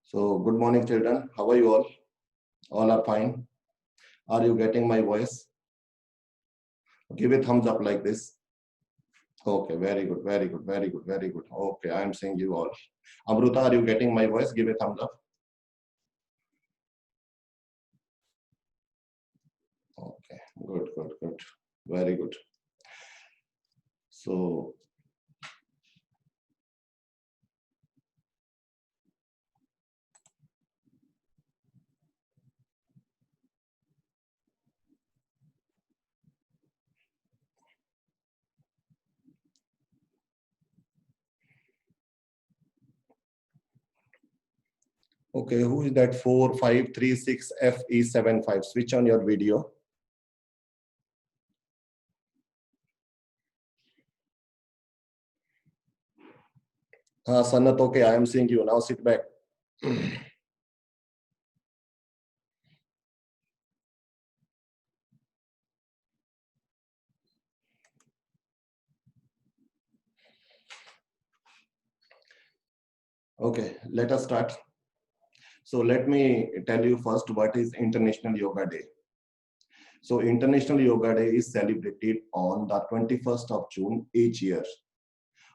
So, good morning, children. How are you all? All are fine. Are you getting my voice? Give a thumbs up like this. Okay, very good, very good, very good, very good. Okay, I am seeing you all. Amruta, are you getting my voice? Give a thumbs up. Okay, good, good, good. Very good. So, okay, who is that 4536FE75? Switch on your video. Sanat, okay, I am seeing you. Now sit back. Okay, let us start. So let me tell you first what is International Yoga Day. So International Yoga Day is celebrated on the 21st of June each year.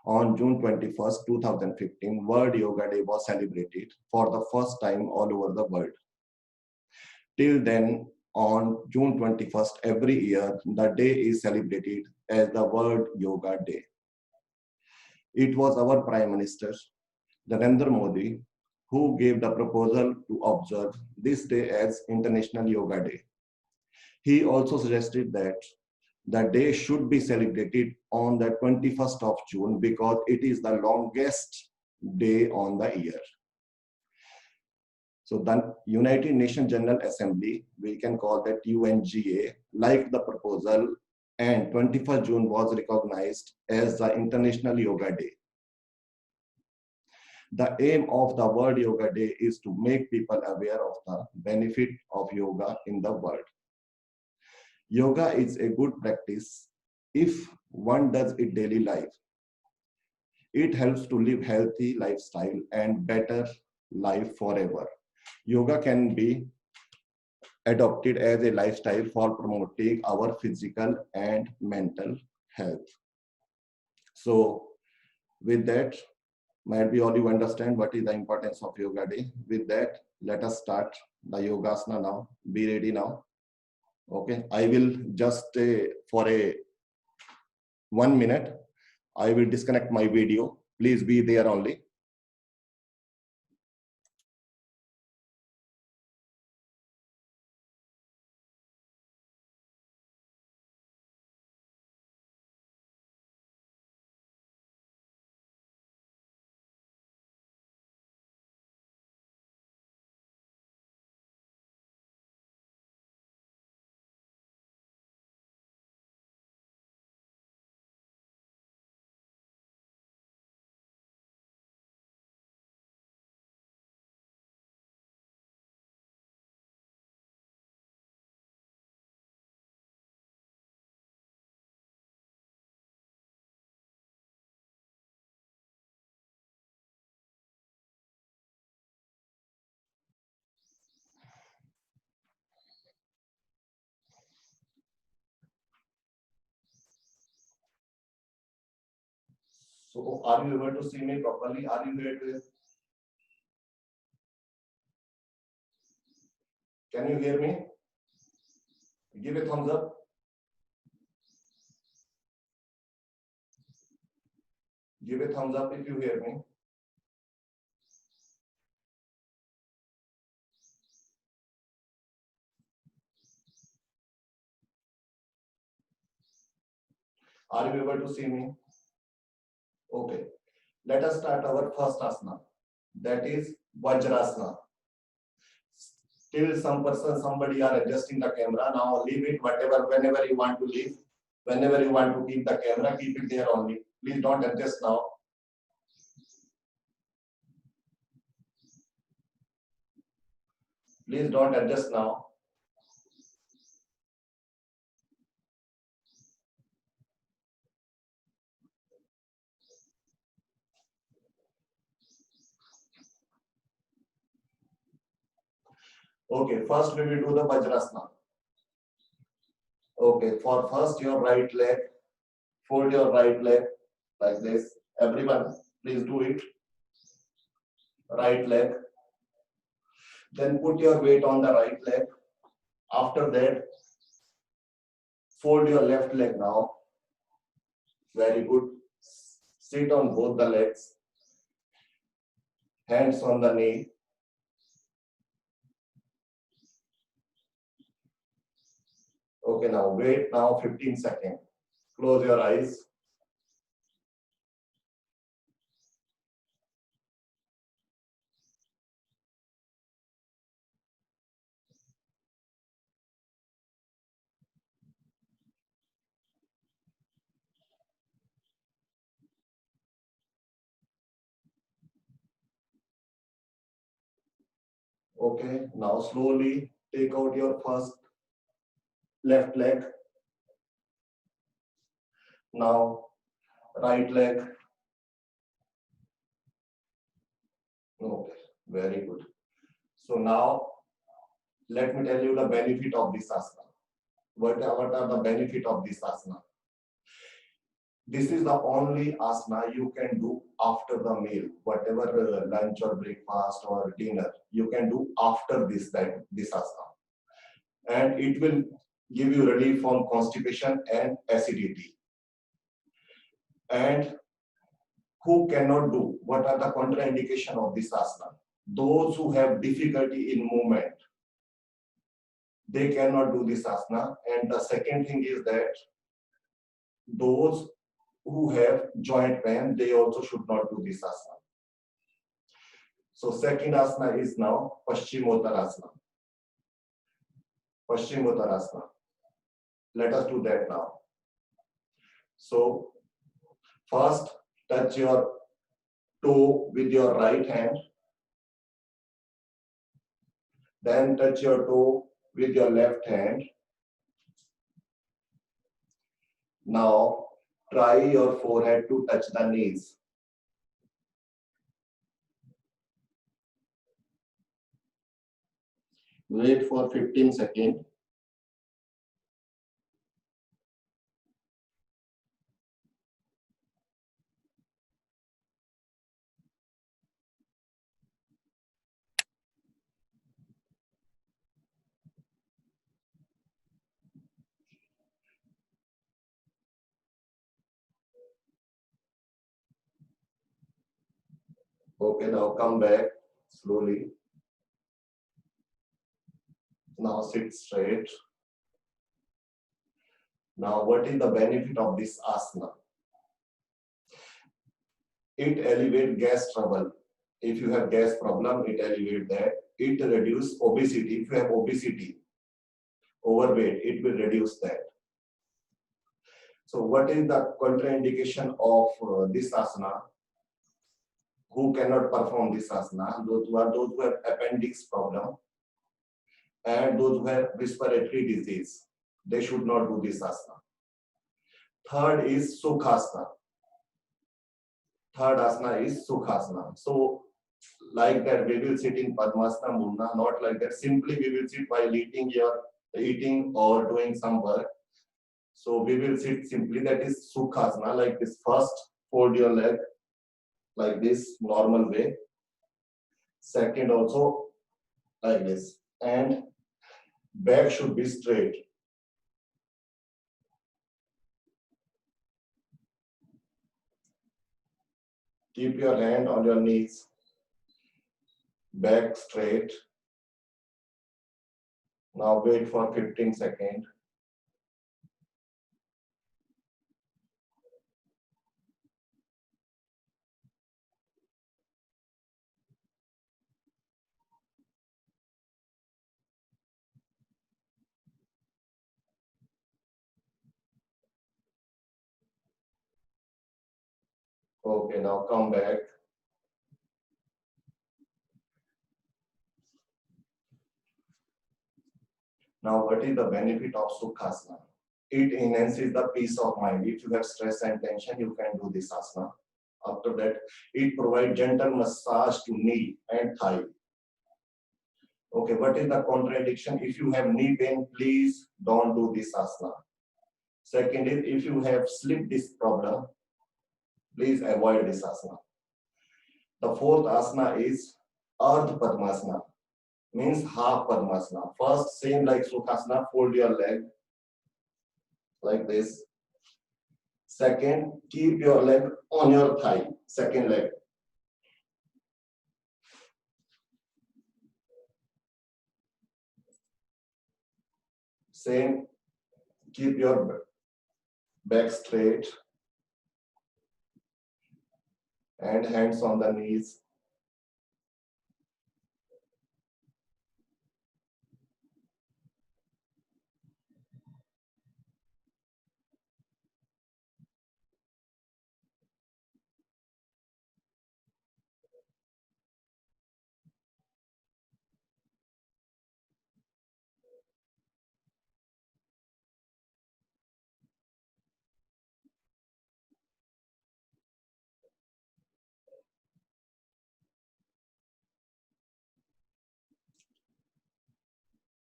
On June 21st, 2015, World Yoga Day was celebrated for the first time all over the world. Till then, on June 21st, every year, the day is celebrated as the World Yoga Day. It was our Prime Minister, Narendra Modi, who gave the proposal to observe this day as International Yoga Day. He also suggested that the day should be celebrated on the 21st of June because it is the longest day on the year. So the United Nations General Assembly, we can call that UNGA, liked the proposal, and 21st June was recognized as the International Yoga Day. The aim of the World Yoga Day is to make people aware of the benefit of yoga in the world. Yoga is a good practice if one does it daily life. It helps to live healthy lifestyle and better life forever. Yoga can be adopted as a lifestyle for promoting our physical and mental health. So with that, might be all you understand what is the importance of Yoga Day. With that, let us start the Yogasana now. Be ready now. Okay, I will just for a 1 minute, I will disconnect my video. Please be there only. So are you able to see me properly? Are you able to? Can you hear me? Give a thumbs up. Give a thumbs up if you hear me. Are you able to see me? Okay. Let us start our first asana. That is Vajrasana. Still somebody are adjusting the camera. Now leave it whenever you want to leave. Whenever you want to keep the camera, keep it there only. Please don't adjust now. Please don't adjust now. Okay, first we will do the Vajrasana. Okay, for first your right leg, fold your right leg like this. Everyone, please do it. Right leg. Then put your weight on the right leg. After that, fold your left leg now. Very good. Sit on both the legs. Hands on the knee. Okay, now wait now 15 seconds. Close your eyes. Okay, now slowly take out your first left leg. Now right leg. Okay, very good. So now let me tell you the benefit of this asana. What are the benefit of this asana? This is the only asana you can do after the meal, whatever lunch or breakfast or dinner, you can do after this asana. And it will give you relief from constipation and acidity. And who cannot do? What are the contraindication of this asana? Those who have difficulty in movement, they cannot do this asana. And the second thing is that those who have joint pain, they also should not do this asana. So second asana is now Paschimottanasana. Paschimottanasana. Let us do that now. So first touch your toe with your right hand. Then touch your toe with your left hand. Now try your forehead to touch the knees. Wait for 15 seconds. Okay, now come back slowly. Now sit straight. Now, what is the benefit of this asana? It alleviates gas trouble. If you have gas problem, it alleviates that. It reduces obesity. If you have obesity, overweight, it will reduce that. So what is the contraindication of this asana? Who cannot perform this asana? Those who have appendix problem and those who have respiratory disease, they should not do this asana. Third is Sukhasana. Third asana is Sukhasana. So like that, we will sit in Padmasana Mudra, not like that. Simply we will sit while eating or doing some work. So we will sit simply, that is Sukhasana, like this. First, fold your leg like this, normal way. Second also like this. And back should be straight. Keep your hand on your knees. Back straight. Now wait for 15 seconds. Okay, now come back. Now, what is the benefit of Sukhasana? It enhances the peace of mind. If you have stress and tension, you can do this asana. After that, it provides gentle massage to knee and thigh. Okay, what is the contradiction? If you have knee pain, please don't do this asana. Second is, if you have slip disc problem, please avoid this asana. The fourth asana is Ardha Padmasana, means half Padmasana. First, same like Sukhasana, fold your leg like this. Second, keep your leg on your thigh, second leg. Same, keep your back straight and hands on the knees.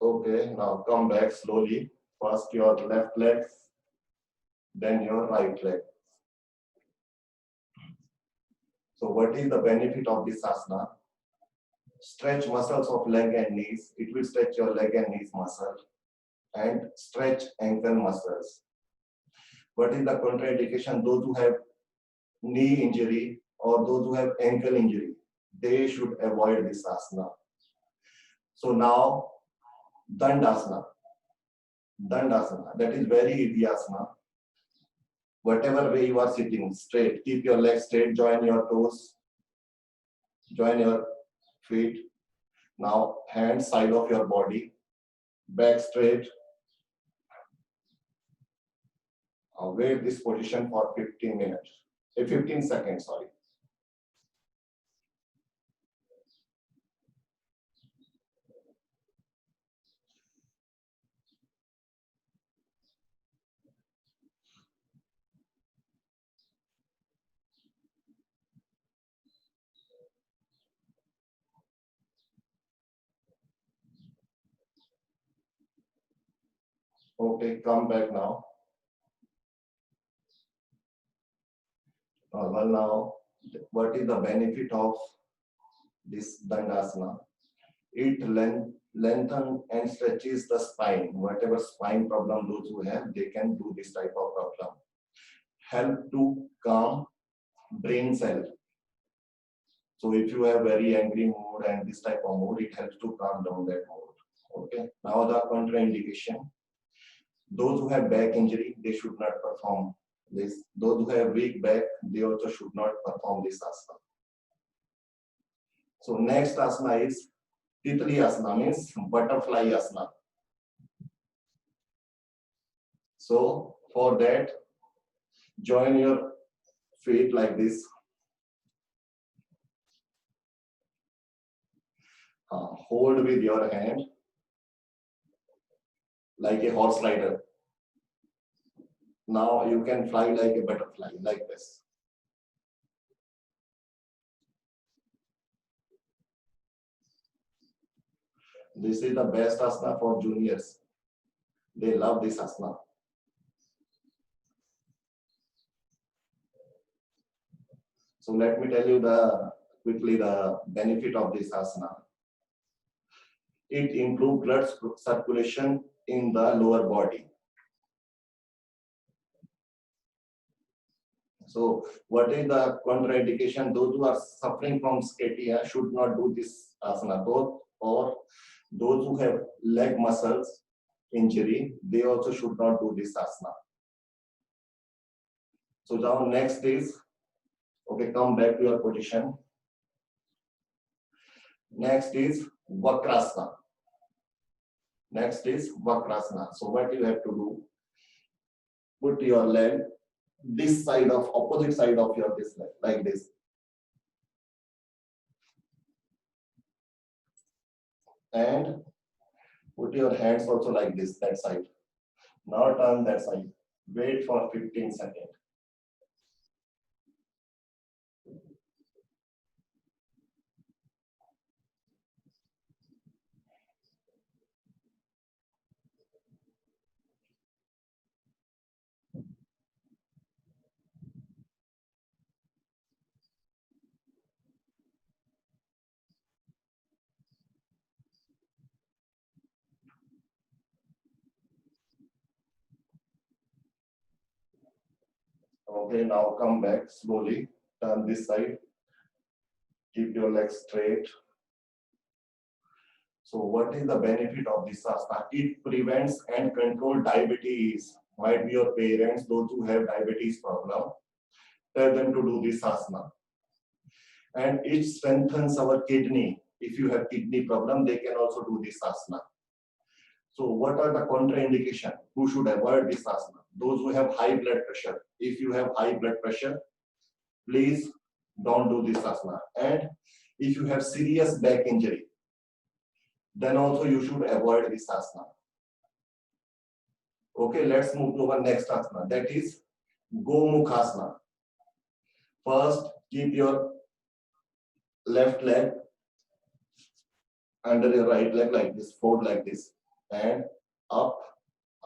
Okay, now come back slowly. First your left leg, then your right leg. So what is the benefit of this asana? Stretch muscles of leg and knees. It will stretch your leg and knees muscle and stretch ankle muscles. What is the contraindication? Those who have knee injury or those who have ankle injury, they should avoid this asana. So now Dandasana. Dandasana, that is very easy asana. Whatever way you are sitting, straight, keep your legs straight, join your toes, join your feet. Now hands side of your body, back straight. Wait this position for 15 minutes, 15 seconds, sorry. Okay, come back now. Well, now, what is the benefit of this Dandasana? It lengthens and stretches the spine. Whatever spine problem those who have, they can do this type of problem. Help to calm brain cell. So if you have very angry mood and this type of mood, it helps to calm down that mood. Okay. Now the contraindication. Those who have back injury, they should not perform this. Those who have weak back, they also should not perform this asana. So next asana is Titli asana, means butterfly asana. So for that, join your feet like this. Hold with your hand like a horse rider. Now you can fly like a butterfly, like this. This is the best asana for juniors. They love this asana. So let me tell you quickly the benefit of this asana. It improves blood circulation in the lower body. So what is the contraindication? Those who are suffering from scatia should not do this asana. Or those who have leg muscles injury, they also should not do this asana. So now next is, okay, come back to your position. Next is Vakrasana. Next is Vakrasana. So what you have to do, put your leg this side of, opposite side of your this leg, like this. And put your hands also like this, that side. Now turn that side. Wait for 15 seconds. Okay, now come back slowly. Turn this side. Keep your legs straight. So what is the benefit of this asana? It prevents and controls diabetes. Might be your parents, those who have diabetes problem, tell them to do this asana. And it strengthens our kidney. If you have kidney problem, they can also do this asana. So what are the contraindication? Who should avoid this asana? Those who have high blood pressure. If you have high blood pressure, please don't do this asana. And if you have serious back injury, then also you should avoid this asana. Okay, let's move to our next asana. That is Gomukhasana. First, keep your left leg under your right leg like this, fold like this, and up,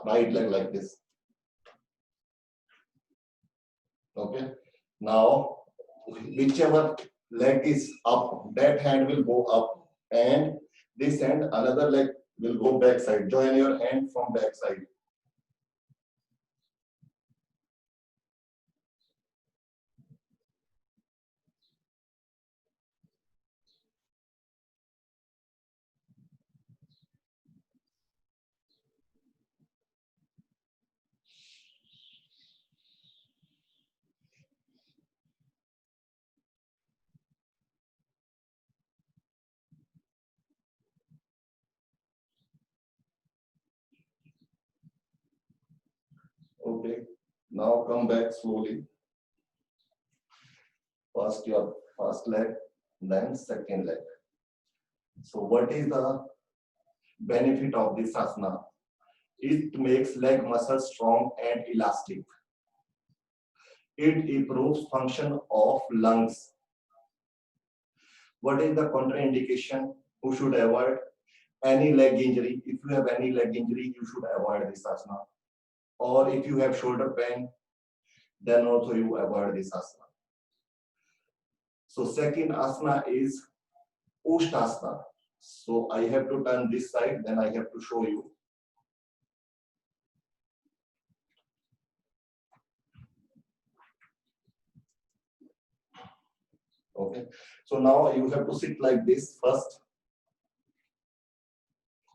right leg like this. Okay. Now, whichever leg is up, that hand will go up, and this hand, another leg will go back side. Join your hand from back side. Okay. Now come back slowly. First your first leg, then second leg. So what is the benefit of this asana? It makes leg muscles strong and elastic. It improves function of lungs. What is the contraindication? Who should avoid? Any leg injury. If you have any leg injury, you should avoid this asana. Or if you have shoulder pain, then also you avoid this asana. So second asana is Ushtasana. So I have to turn this side, then I have to show you. Okay. So now you have to sit like this first.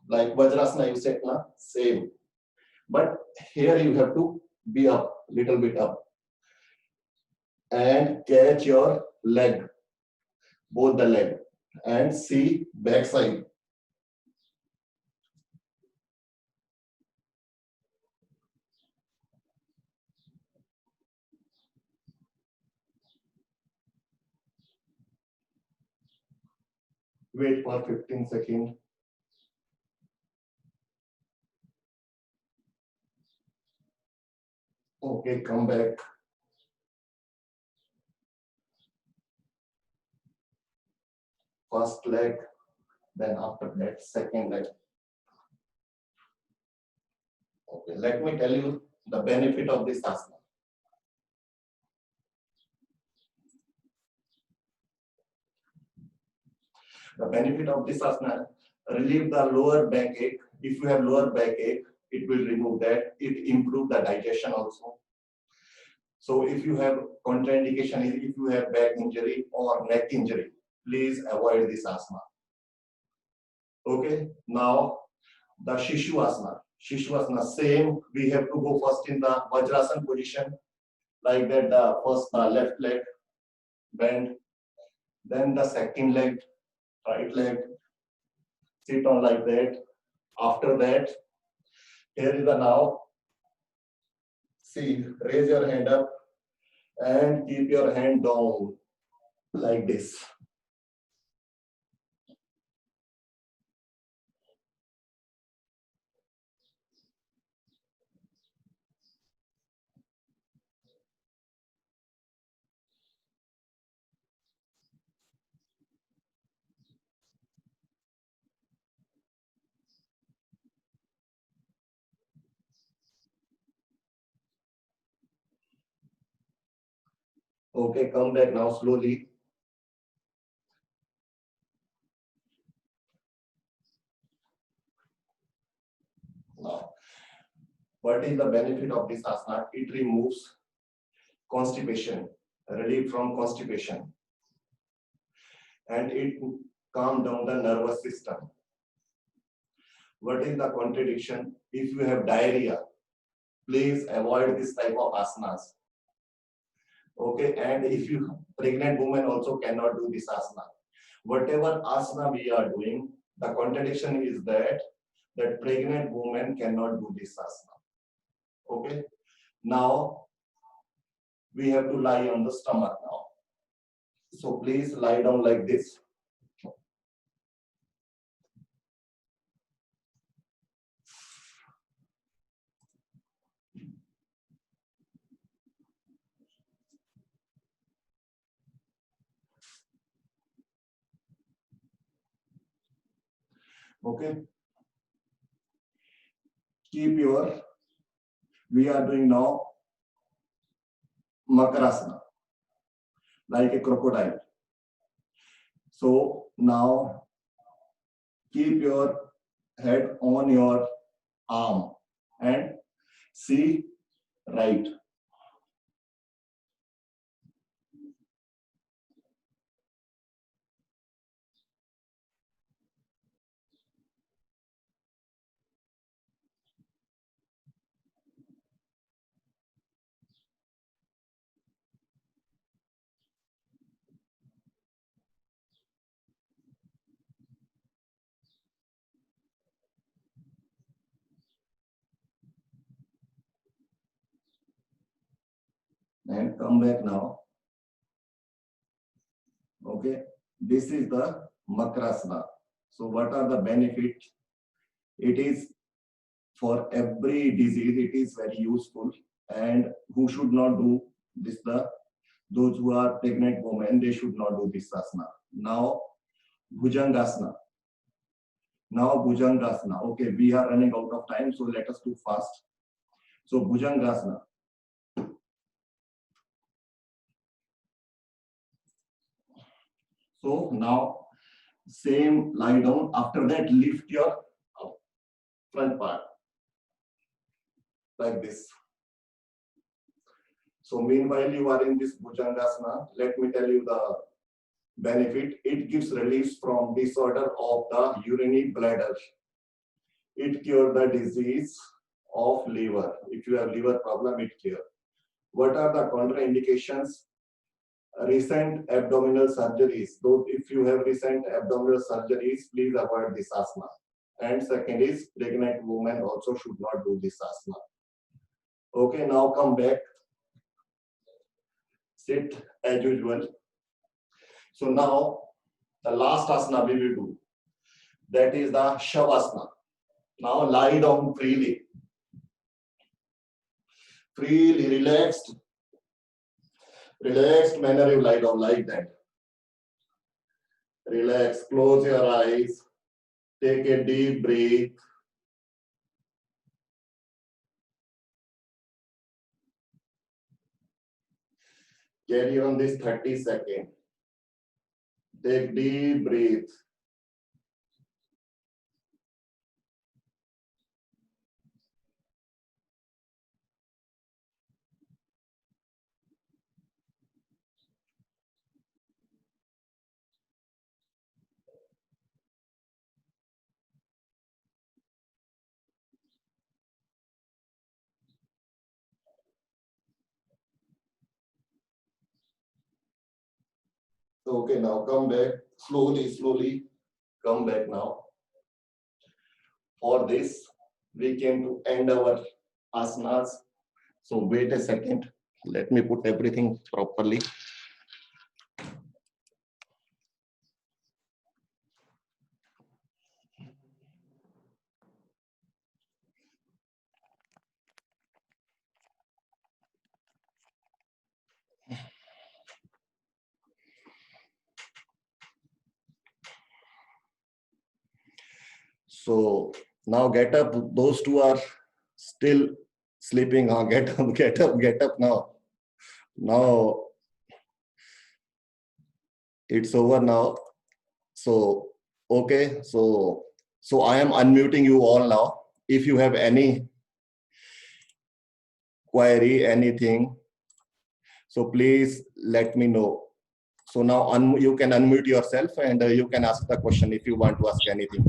Like Vajrasana you sit now, same. But here you have to be up, little bit up. And catch your leg, both the leg, and see back side. Wait for 15 seconds. Okay, come back. First leg, then after that, second leg. Okay, let me tell you the benefit of this asana. The benefit of this asana, relieve the lower back ache. If you have lower back ache, it will remove that. It improve the digestion also. So if you have contraindication, if you have back injury or neck injury, please avoid this asana. Okay, now the Shishu asana. Shishu asana, same. We have to go first in the Vajrasana position, like that. The first left leg bend, then the second leg, right leg, sit on like that. After that, here is the now. See, raise your hand up and keep your hand down like this. Okay, come back now slowly. Now, what is the benefit of this asana? It removes constipation, relief from constipation, and it calm down the nervous system. What is the contradiction? If you have diarrhea, please avoid this type of asanas. Okay, and if you pregnant woman also cannot do this asana. Whatever asana we are doing, the contradiction is that pregnant woman cannot do this asana. Okay, now we have to lie on the stomach now. So please lie down like this. Okay. Keep your, we are doing now Makarasana, like a crocodile. So now keep your head on your arm and see right. And come back now. Okay, this is the Makrasana. So what are the benefits? It is for every disease, it is very useful. And who should not do this? Those who are pregnant women, they should not do this asana. Now Bhujangasana. Now Bhujangasana. Okay, we are running out of time, so let us do fast. So Bhujangasana. So now same lie down. After that, lift your front part like this. So meanwhile you are in this Bhujangasana, let me tell you the benefit. It gives relief from disorder of the urinary bladder. It cures the disease of liver. If you have liver problem, it cures. What are the contraindications? Recent abdominal surgeries. So if you have recent abdominal surgeries, please avoid this asana. And second is pregnant women also should not do this asana. Okay, now come back. Sit as usual. So now the last asana we will do. That is the Shavasana. Now lie down freely. Freely, relaxed. Relaxed manner you lie down like that. Relax, close your eyes. Take a deep breath. Carry on this 30 seconds. Take deep breath. Okay, now come back. Slowly, slowly. Come back now. For this, we came to end our asanas. So wait a second. Let me put everything properly. So now get up. Those two are still sleeping. Get up, get up, get up now. Now it's over now. So okay. So I am unmuting you all now. If you have any query, anything, So please let me know. So now you can unmute yourself and you can ask the question if you want to ask anything.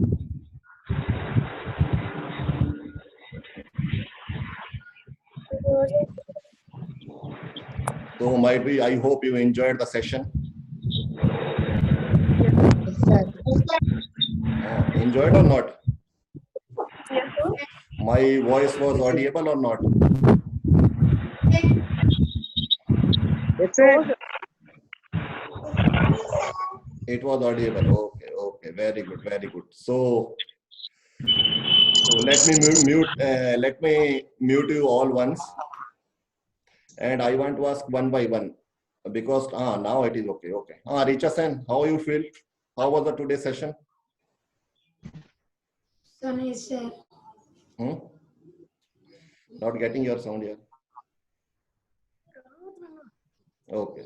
So might be, I hope you enjoyed the session. Yes, sir. Enjoyed or not? Yes, sir. My voice was audible or not? Yes, sir. It was audible. Okay, okay, very good, very good. So let me mute you all once, and I want to ask one by one because now it is okay. Okay. Richa Sen, how you feel? How was the today's session? Sunny, sir. Not getting your sound here. Okay.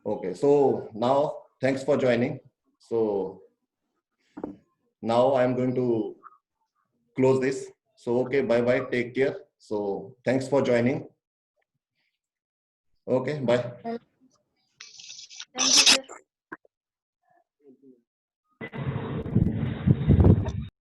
Okay. So now, thanks for joining. So now I'm going to close this. So okay, bye bye. Take care. So thanks for joining. Okay, bye. Thank you, sir.